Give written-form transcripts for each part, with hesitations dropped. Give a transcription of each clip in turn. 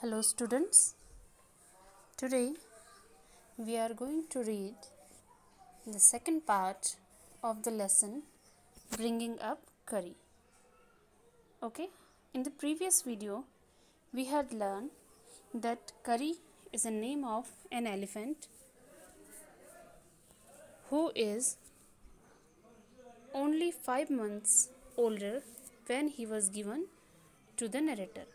Hello students, today we are going to read the second part of the lesson bringing up curry. Okay, in the previous video we had learned that curry is a name of an elephant who is only 5 months older when he was given to the narrator.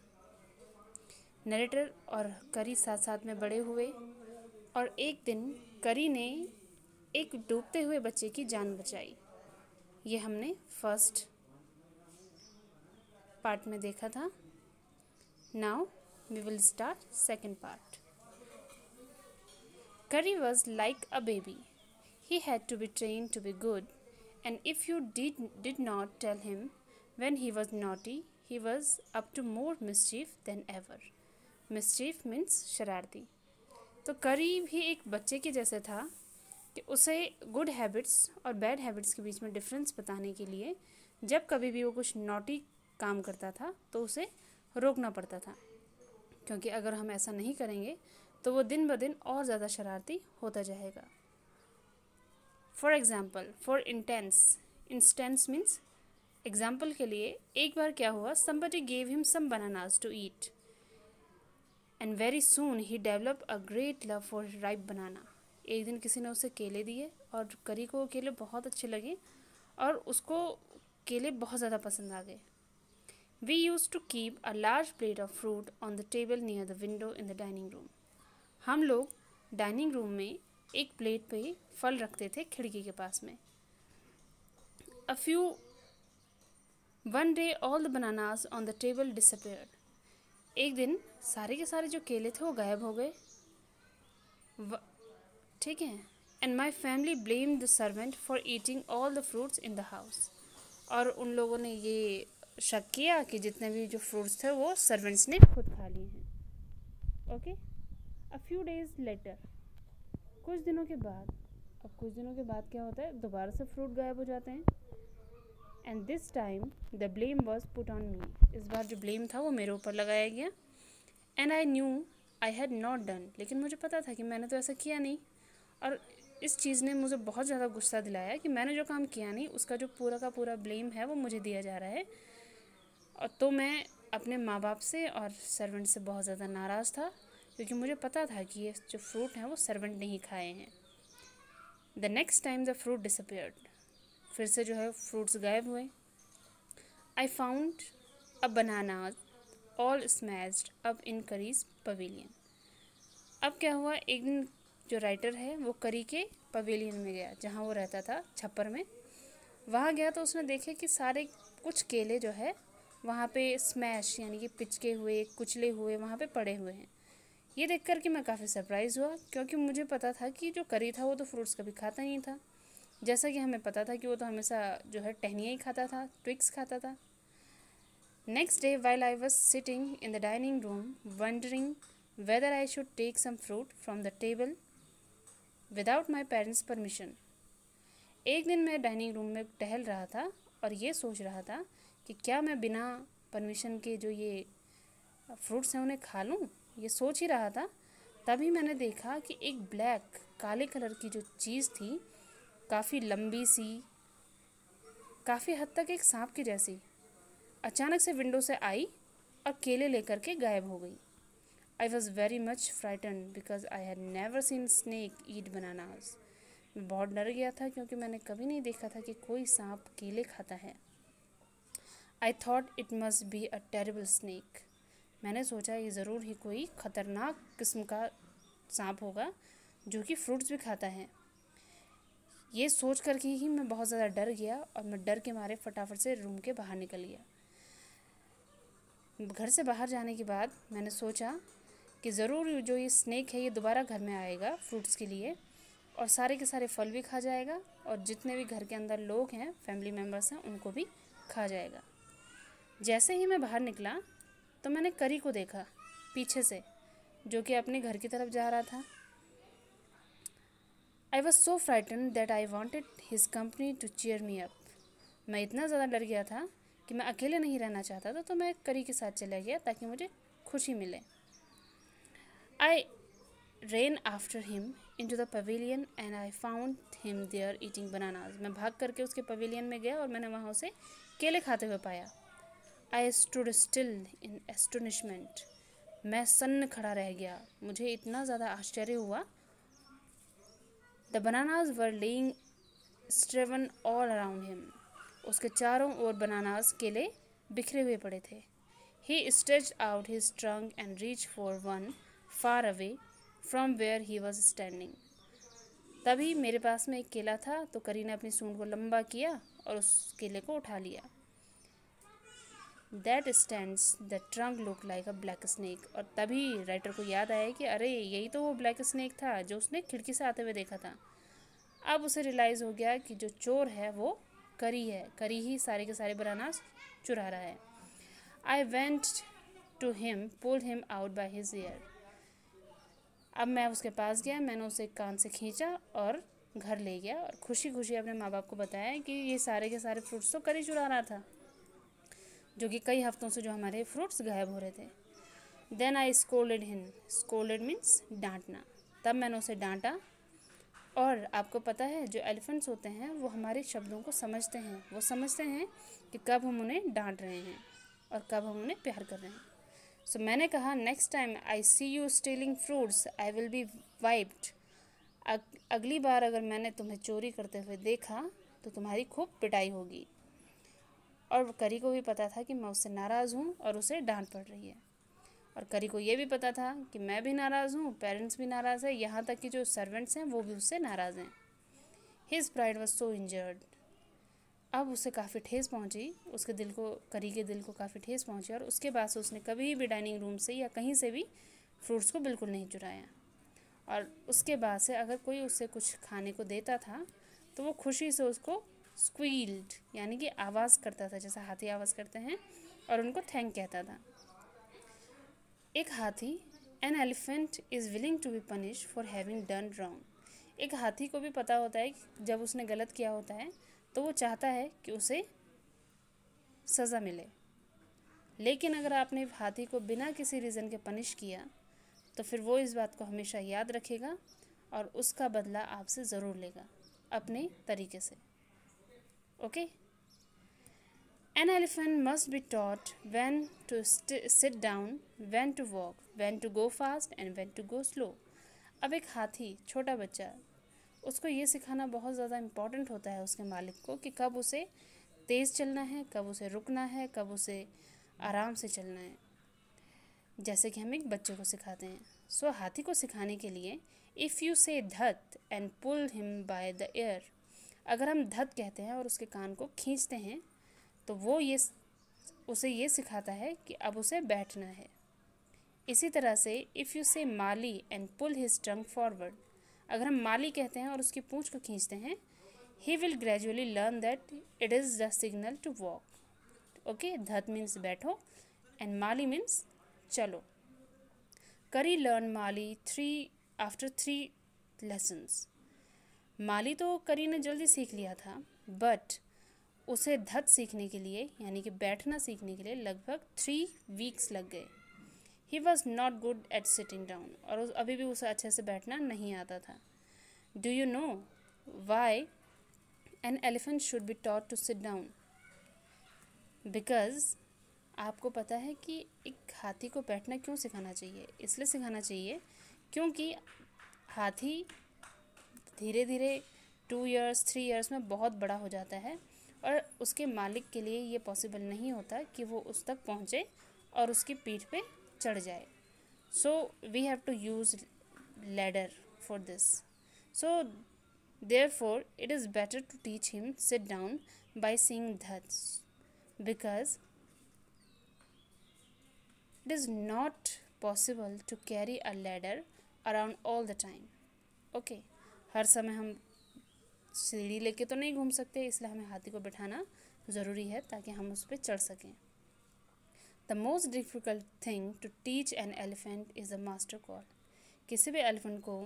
Narrator और करी साथ साथ में बड़े हुए और एक दिन करी ने एक डूबते हुए बच्चे की जान बचाई। ये हमने फर्स्ट पार्ट में देखा था। Now we will start second part. Kari was like a baby. He had to be train to be good and if you did not tell him when he was naughty he was up to more mischief than ever. Mischief means शरारती। तो करी भी एक बच्चे के जैसे था कि उसे गुड हैबिट्स और बैड हैबिट्स के बीच में डिफरेंस बताने के लिए जब कभी भी वो कुछ नॉटी काम करता था तो उसे रोकना पड़ता था, क्योंकि अगर हम ऐसा नहीं करेंगे तो वो दिन ब दिन और ज़्यादा शरारती होता जाएगा। For example, for instance means example के लिए, एक बार क्या हुआ, somebody gave him some bananas to eat and very soon he developed a great love for ripe banana. एक दिन किसी ने उसे केले दिए और करी को वो केले बहुत अच्छे लगे और उसको केले बहुत ज़्यादा पसंद आ गए। We used to keep a large plate of fruit on the table near the window in the dining room. हम लोग डाइनिंग रूम में एक प्लेट पे फल रखते थे खिड़की के पास में। One day all the bananas on the table disappeared. एक दिन सारे के सारे जो केले थे वो गायब हो गए। ठीक है। And my family blame the servant for eating all the fruits in the house. और उन लोगों ने ये शक किया कि जितने भी जो फ्रूट्स थे वो सर्वेंट्स ने खुद खा लिए हैं। Okay, a few days later, कुछ दिनों के बाद क्या होता है, दोबारा से फ्रूट गायब हो जाते हैं। And this time the blame was put on me. इस बार जो ब्लेम था वो मेरे ऊपर लगाया गया। And I knew I had not done. लेकिन मुझे पता था कि मैंने तो ऐसा किया नहीं, और इस चीज़ ने मुझे बहुत ज़्यादा गुस्सा दिलाया कि मैंने जो काम किया नहीं उसका जो पूरा का पूरा ब्लेम है वो मुझे दिया जा रहा है। और तो मैं अपने माँ बाप से और सर्वेंट से बहुत ज़्यादा नाराज़ था, क्योंकि मुझे पता था कि ये जो फ्रूट हैं वो सर्वेंट ने ही खाए हैं। The next time the fruit disappeared. फिर से जो है फ्रूट्स गायब हुए। I found a banana all smashed up in curries pavilion. अब क्या हुआ, एक दिन जो राइटर है वो करी के पवेलियन में गया, जहाँ वो रहता था छप्पर में। वहाँ गया तो उसने देखे कि सारे कुछ केले जो है वहाँ पे स्मैश यानी कि पिचके हुए, कुचले हुए वहाँ पे पड़े हुए हैं। ये देख कर के मैं काफ़ी सरप्राइज़ हुआ, क्योंकि मुझे पता था कि जो करी था वो तो फ्रूट्स कभी खाता नहीं था। जैसा कि हमें पता था कि वो तो हमेशा जो है टहनियाँ ही खाता था, ट्विक्स खाता था। Next day while I was sitting in the dining room wondering whether I should take some fruit from the table without my parents' permission. एक दिन मैं डाइनिंग रूम में टहल रहा था और ये सोच रहा था कि क्या मैं बिना परमिशन के जो ये फ्रूट्स हैं उन्हें खा लूँ। ये सोच ही रहा था, तभी मैंने देखा कि एक ब्लैक काले कलर की जो चीज़ थी, काफ़ी लंबी सी, काफ़ी हद तक एक सांप की जैसी, अचानक से विंडो से आई और केले लेकर के गायब हो गई। I was very much frightened because I had never seen snake eat bananas. मैं बहुत डर गया था क्योंकि मैंने कभी नहीं देखा था कि कोई सांप केले खाता है। I thought it must be a terrible snake. मैंने सोचा ये ज़रूर ही कोई ख़तरनाक किस्म का सांप होगा जो कि फ्रूट्स भी खाता है। ये सोच कर के ही मैं बहुत ज़्यादा डर गया और मैं डर के मारे फटाफट से रूम के बाहर निकल गया। घर से बाहर जाने के बाद मैंने सोचा कि ज़रूर जो ये स्नेक है ये दोबारा घर में आएगा फ्रूट्स के लिए, और सारे के सारे फल भी खा जाएगा और जितने भी घर के अंदर लोग हैं, फैमिली मेम्बर्स हैं, उनको भी खा जाएगा। जैसे ही मैं बाहर निकला तो मैंने करी को देखा पीछे से, जो कि अपने घर की तरफ जा रहा था। I was so frightened that I wanted his company to cheer me up. मैं इतना ज़्यादा डर गया था कि मैं अकेले नहीं रहना चाहता था, तो मैं करी के साथ चला गया ताकि मुझे खुशी मिले। I ran after him into the pavilion and I found him there eating bananas. मैं भाग करके उसके पवेलियन में गया और मैंने वहाँ उसे केले खाते हुए पाया. I stood still in astonishment. मैं सन्न खड़ा रह गया. मुझे इतना ज़्यादा आश्चर्य हुआ. The bananas were laying strewn all around him. उसके चारों ओर बनानास केले बिखरे हुए पड़े थे. He stretched out his trunk and reached for one far away from where he was standing. तभी मेरे पास में एक केला था तो करी ने अपनी सूंड को लंबा किया और उस केले को उठा लिया. That stands the trunk looked like a black snake. और तभी राइटर को याद आया कि अरे यही तो वो ब्लैक स्नेक था जो उसने खिड़की से आते हुए देखा था. अब उसे रियलाइज़ हो गया कि जो चोर है वो करी है. करी ही सारे के सारे बनानास चुरा रहा है. I went to him, pulled him out by his ear. अब मैं उसके पास गया, मैंने उसे कान से खींचा और घर ले गया और खुशी खुशी अपने माँ बाप को बताया कि ये सारे के सारे फ्रूट्स तो करी चुरा रहा था, जो कि कई हफ्तों से जो हमारे फ्रूट्स गायब हो रहे थे. Then I scolded him. Scolded means डांटना. तब मैंने उसे डांटा. और आपको पता है जो एलिफेंट्स होते हैं वो हमारे शब्दों को समझते हैं. वो समझते हैं कि कब हम उन्हें डांट रहे हैं और कब हम उन्हें प्यार कर रहे हैं. सो मैंने कहा next time I see you stealing fruits I will be whipped. अगली बार अगर मैंने तुम्हें चोरी करते हुए देखा तो तुम्हारी खूब पिटाई होगी. और करी को भी पता था कि मैं उससे नाराज़ हूँ और उसे डांट पड़ रही है. और करी को ये भी पता था कि मैं भी नाराज़ हूँ, पेरेंट्स भी नाराज़ है, यहाँ तक कि जो सर्वेंट्स हैं वो भी उससे नाराज़ हैं. His pride was so injured. अब उसे काफ़ी ठेस पहुंची, उसके दिल को, करी के दिल को काफ़ी ठेस पहुंची. और उसके बाद से उसने कभी भी डाइनिंग रूम से या कहीं से भी फ्रूट्स को बिल्कुल नहीं चुराया. और उसके बाद से अगर कोई उससे कुछ खाने को देता था तो वो खुशी से उसको स्क्वील्ड यानी कि आवाज़ करता था जैसा हाथी आवाज़ करते हैं और उनको थैंक कहता था. एक हाथी, an elephant is willing to be punish for having done wrong. एक हाथी को भी पता होता है कि जब उसने गलत किया होता है तो वो चाहता है कि उसे सज़ा मिले. लेकिन अगर आपने हाथी को बिना किसी रीज़न के पनिश किया तो फिर वो इस बात को हमेशा याद रखेगा और उसका बदला आपसे ज़रूर लेगा अपने तरीके से. Okay. An elephant must be taught when to sit down, when to walk, when to go fast and when to go slow. अब एक हाथी, छोटा बच्चा, उसको ये सिखाना बहुत ज़्यादा इम्पॉर्टेंट होता है उसके मालिक को कि कब उसे तेज़ चलना है, कब उसे रुकना है, कब उसे आराम से चलना है, जैसे कि हम एक बच्चे को सिखाते हैं. सो हाथी को सिखाने के लिए इफ़ यू से धत and pull him by the ear, अगर हम धत कहते हैं और उसके कान को खींचते हैं तो वो उसे ये सिखाता है कि अब उसे बैठना है. इसी तरह से इफ़ यू से माली and pull his trunk forward, अगर हम माली कहते हैं और उसकी पूंछ को खींचते हैं, he will gradually learn that it is the signal to walk. Okay. धत मीन्स बैठो एंड माली मीन्स चलो. करी लर्न माली आफ्टर 3 लेसन्स. माली तो करी ने जल्दी सीख लिया था बट उसे धत सीखने के लिए यानी कि बैठना सीखने के लिए लगभग 3 वीक्स लग गए. He was not good at sitting down, और अभी भी उसे अच्छे से बैठना नहीं आता था. Do you know why an elephant should be taught to sit down? Because आपको पता है कि एक हाथी को बैठना क्यों सिखाना चाहिए? इसलिए सिखाना चाहिए क्योंकि हाथी धीरे धीरे 2 ईयर्स 3 ईयर्स में बहुत बड़ा हो जाता है और उसके मालिक के लिए ये पॉसिबल नहीं होता कि वो उस तक पहुँचे और उसकी पीठ पे चढ़ जाए. So we have to use ladder for this. So therefore it is better to teach him sit down by seeing धत because it is not possible to carry a ladder around all the time. Okay. हर समय हम सीढ़ी लेके तो नहीं घूम सकते, इसलिए हमें हाथी को बिठाना ज़रूरी है ताकि हम उस पर चढ़ सकें. The most difficult thing to teach an elephant is the master call. किसी भी एलिफेंट को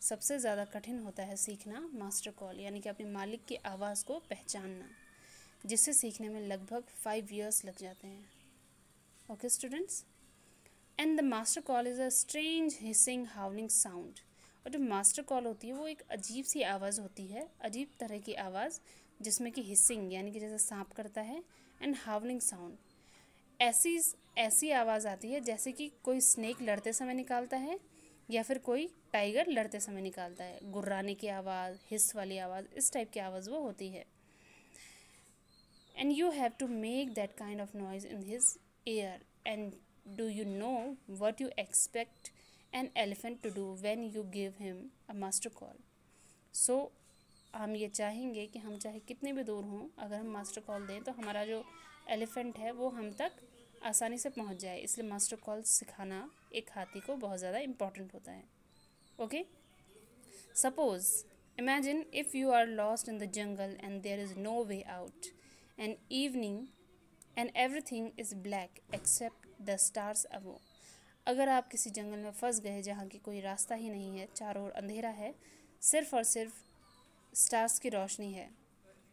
सबसे ज़्यादा कठिन होता है सीखना मास्टर कॉल यानी कि अपने मालिक की आवाज़ को पहचानना, जिससे सीखने में लगभग 5 ईयर्स लग जाते हैं. Okay students. And the master call is a strange hissing हाउलिंग sound. और जो मास्टर कॉल होती है वो एक अजीब सी आवाज़ होती है, अजीब तरह की आवाज़, जिसमें कि हिसिंग यानी कि जैसे सांप करता है, एंड हाउलिंग साउंड, ऐसी ऐसी आवाज़ आती है जैसे कि कोई स्नेक लड़ते समय निकालता है या फिर कोई टाइगर लड़ते समय निकालता है। गुर्राने की आवाज़, हिस वाली आवाज़, इस टाइप की आवाज़ वो होती है। And you have to make that kind of noise in his ear. And do you know what you expect an elephant to do when you give him a master call. So हम ये चाहेंगे कि हम चाहे कितने भी दूर हों, अगर हम मास्टर कॉल दें तो हमारा जो एलिफेंट है वो हम तक आसानी से पहुंच जाए। इसलिए मास्टर कॉल सिखाना एक हाथी को बहुत ज़्यादा इम्पॉर्टेंट होता है। Okay, suppose imagine if you are lost in the jungle and there is no way out and evening and everything is black except the stars above. अगर आप किसी जंगल में फंस गए जहाँ की कोई रास्ता ही नहीं है, चारों ओर अंधेरा है, सिर्फ और सिर्फ स्टार्स की रोशनी है,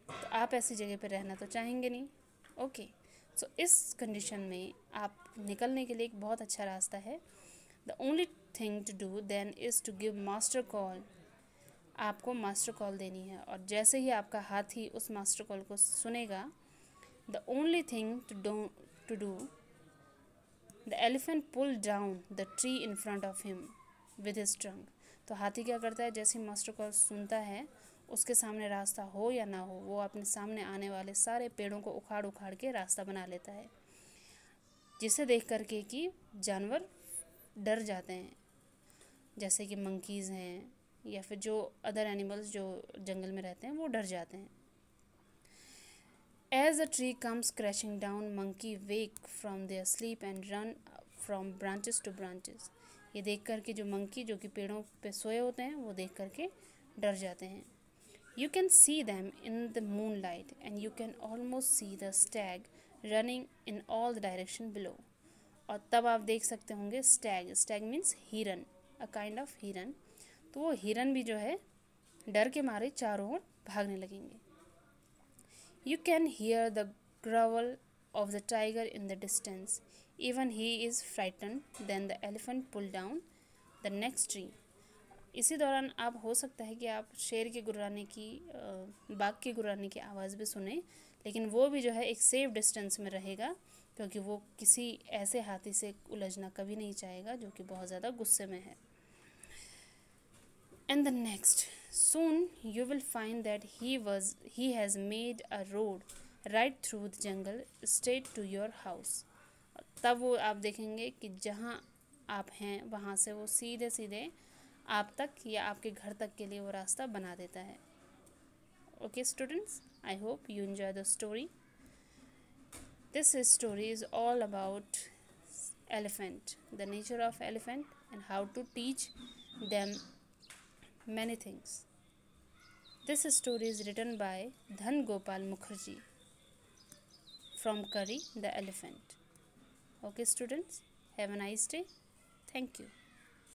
तो आप ऐसी जगह पर रहना तो चाहेंगे नहीं। ओके, सो इस कंडीशन में आप निकलने के लिए एक बहुत अच्छा रास्ता है। The only thing to do then is to give master call. आपको मास्टर कॉल देनी है, और जैसे ही आपका हाथी उस मास्टर कॉल को सुनेगा, the only thing to do the elephant pull down the tree in front of him with his trunk. तो हाथी क्या करता है, जैसे ही मास्टर कॉल सुनता है, उसके सामने रास्ता हो या ना हो, वो अपने सामने आने वाले सारे पेड़ों को उखाड़ उखाड़ के रास्ता बना लेता है, जिसे देख करके कि जानवर डर जाते हैं, जैसे कि मंकीज़ हैं या फिर जो अदर एनिमल्स जो जंगल में रहते हैं वो डर जाते हैं। As the tree comes crashing down monkey wake from their sleep and run from branches to branches. ये देख करके जो मंकी जो कि पेड़ों पे सोए होते हैं वो देख करके डर जाते हैं। You can see them in the moonlight and you can almost see the stag running in all the direction below. और तब आप देख सकते होंगे स्टैग, स्टैग मीन्स हिरन, अ काइंड ऑफ हिरन। तो वो हिरन भी जो है डर के मारे चारों ओर भागने लगेंगे। You can hear the growl of the tiger in the distance. Even he is frightened. Then the elephant pulled down the next tree. इसी दौरान आप हो सकता है कि आप शेर के गुर्राने की, बाघ के गुर्राने की आवाज़ भी सुने, लेकिन वो भी जो है एक सेफ डिस्टेंस में रहेगा, क्योंकि वो किसी ऐसे हाथी से उलझना कभी नहीं चाहेगा जो कि बहुत ज़्यादा गुस्से में है। And the next soon you will find that he has made a road right through the jungle straight to your house. तब वो आप देखेंगे कि जहाँ आप हैं वहाँ से वो सीधे सीधे आप तक या आपके घर तक के लिए वो रास्ता बना देता है। Okay students, I hope you enjoy the story. This story is all about elephant, the nature of elephant and how to teach them many things. This story is written by Dhan Gopal Mukherjee from Curry the Elephant. Okay students, have a nice day. Thank you.